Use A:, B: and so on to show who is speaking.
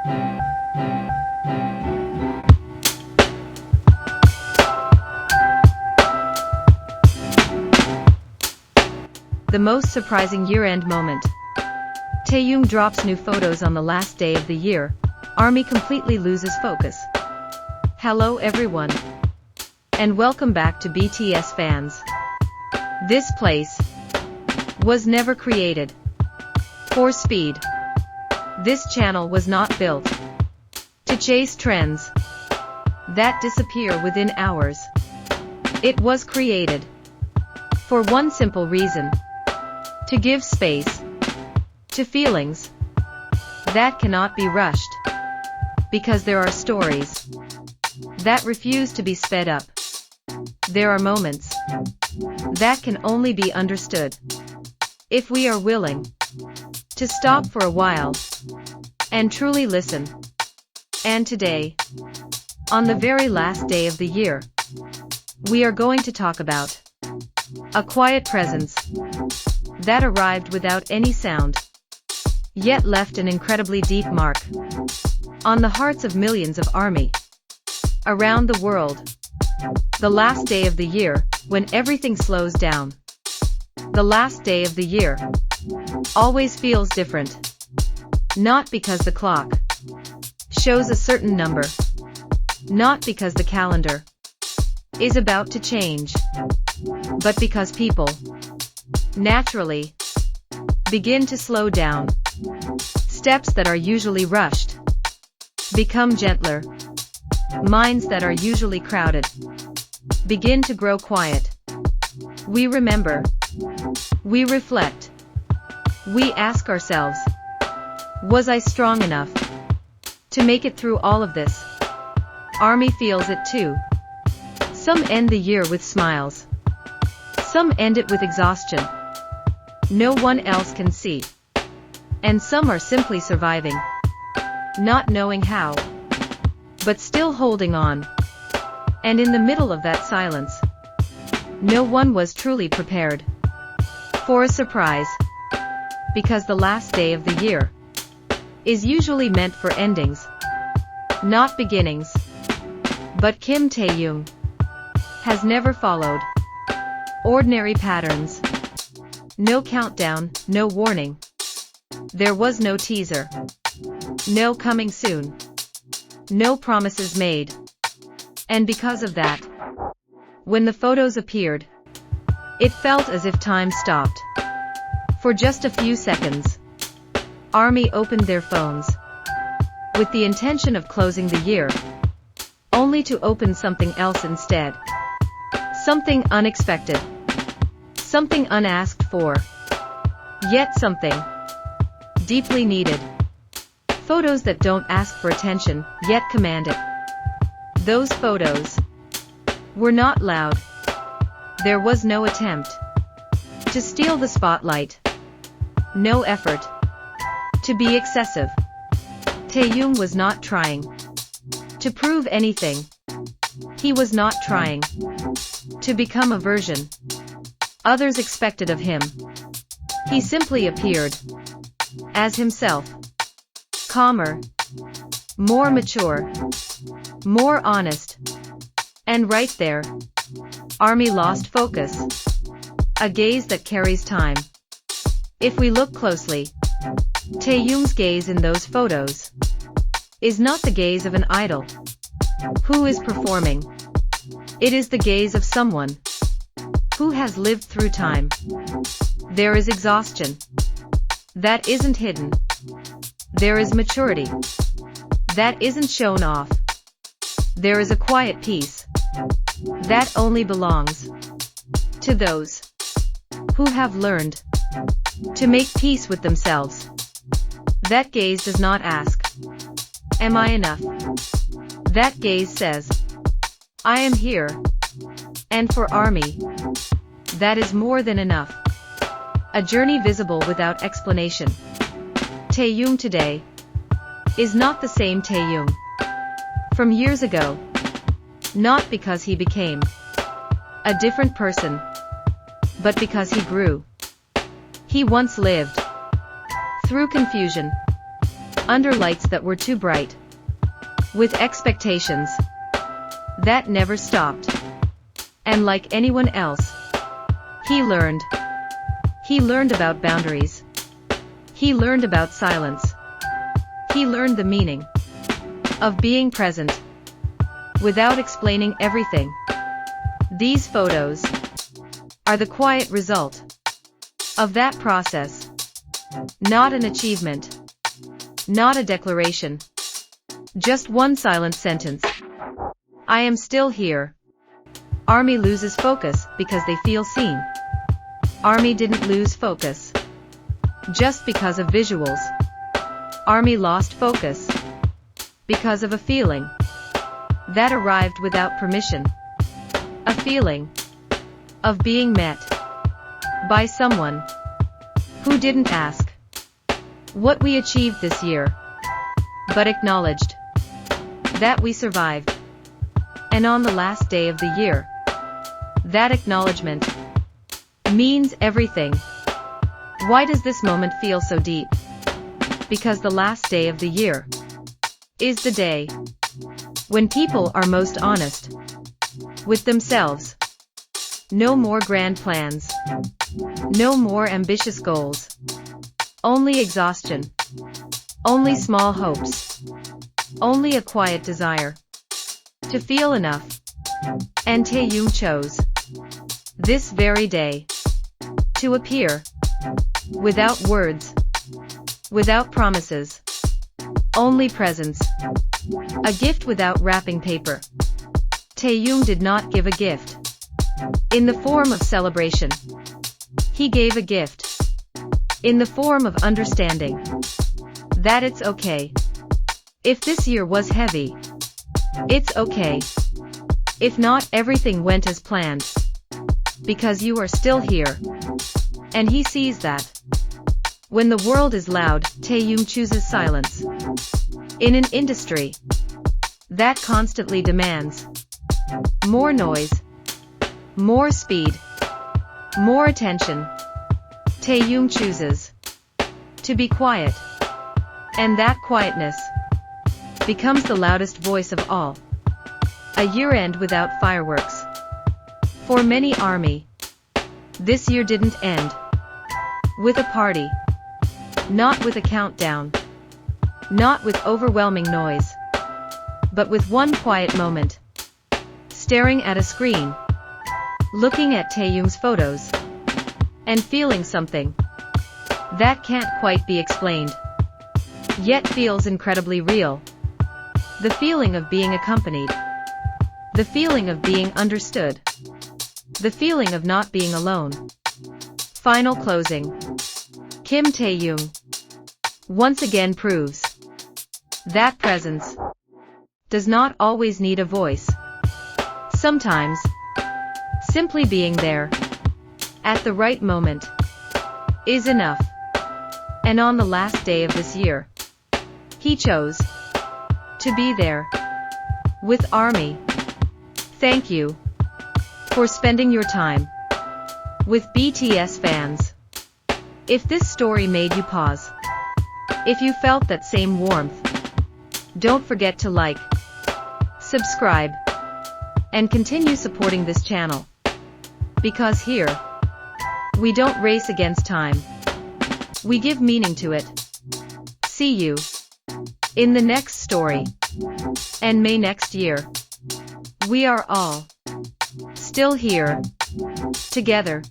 A: The most surprising year-end moment. Taehyung drops new photos on the last day of the year. ARMY completely loses focus. Hello everyone. And welcome back to BTS fans. This place was never created for speed. This channel was not built to chase trends that disappear within hours. It was created for one simple reason: to give space to feelings that cannot be rushed, because there are stories that refuse to be sped up. There are moments that can only be understood if we are willing to stop for a while and truly listen. And today, on the very last day of the year, we are going to talk about a quiet presence that arrived without any sound, yet left an incredibly deep mark on the hearts of millions of ARMY around the world. The last day of the year, when everything slows down. The last day of the year always feels different. Not because the clock shows a certain number, not because the calendar is about to change, but because people naturally begin to slow down. Steps that are usually rushed become gentler. Minds that are usually crowded begin to grow quiet. We remember. We reflect. We ask ourselves, was I strong enough to make it through all of this? ARMY feels it too. Some end the year with smiles. Some end it with exhaustion no one else can see. And some are simply surviving, not knowing how, but still holding on. And in the middle of that silence, no one was truly prepared for a surprise, because the last day of the year is usually meant for endings, not beginnings. But Kim Taehyung has never followed ordinary patterns. No countdown, no warning. There was no teaser. No coming soon. No promises made. And because of that, when the photos appeared, it felt as if time stopped. For just a few seconds, ARMY opened their phones with the intention of closing the year, only to open something else instead. Something unexpected. Something unasked for. Yet something deeply needed. Photos that don't ask for attention, yet command it. Those photos were not loud. There was no attempt to steal the spotlight. No effort to be excessive. Taehyung was not trying to prove anything. He was not trying to become a version others expected of him. He simply appeared as himself. Calmer, more mature, more honest. And right there, ARMY lost focus. A gaze that carries time. If we look closely, Taehyung's gaze in those photos is not the gaze of an idol who is performing. It is the gaze of someone who has lived through time. There is exhaustion that isn't hidden. There is maturity that isn't shown off. There is a quiet peace that only belongs to those who have learned to make peace with themselves. That gaze does not ask, am I enough? That gaze says, I am here. And for ARMY, that is more than enough. A journey visible without explanation. Taehyung today is not the same Taehyung from years ago. Not because he became a different person, but because he grew. He once lived through confusion, under lights that were too bright, with expectations that never stopped. And like anyone else, he learned. He learned about boundaries. He learned about silence. He learned the meaning of being present without explaining everything. These photos are the quiet result of that process. Not an achievement, not a declaration, just one silent sentence. I am still here. ARMY loses focus because they feel seen. ARMY didn't lose focus just because of visuals. ARMY lost focus because of a feeling that arrived without permission. A feeling of being met by someone who didn't ask what we achieved this year, but acknowledged that we survived. And on the last day of the year, that acknowledgement means everything. Why does this moment feel so deep? Because the last day of the year is the day when people are most honest with themselves. No more grand plans. No more ambitious goals. Only exhaustion. Only small hopes. Only a quiet desire to feel enough. And Taehyung chose this very day to appear without words, without promises, only presence. A gift without wrapping paper. Taehyung did not give a gift in the form of celebration. He gave a gift in the form of understanding that it's okay. If this year was heavy, it's okay. If not everything went as planned, because you are still here. And he sees that. When the world is loud, Taehyung chooses silence. In an industry that constantly demands more noise, more speed, more attention, Taehyung chooses to be quiet. And that quietness becomes the loudest voice of all. A year-end without fireworks. For many ARMY, this year didn't end with a party, not with a countdown, not with overwhelming noise, but with one quiet moment, staring at a screen, looking at Taehyung's photos, and feeling something that can't quite be explained, yet feels incredibly real. The feeling of being accompanied. The feeling of being understood. The feeling of not being alone. Final closing. Kim Taehyung once again proves that presence does not always need a voice. Sometimes, simply being there at the right moment is enough. And on the last day of this year, he chose to be there with ARMY. Thank you for spending your time with BTS fans. If this story made you pause, if you felt that same warmth, don't forget to like, subscribe, and continue supporting this channel. Because here, we don't race against time. We give meaning to it. See you in the next story. And May next year, we are all still here together.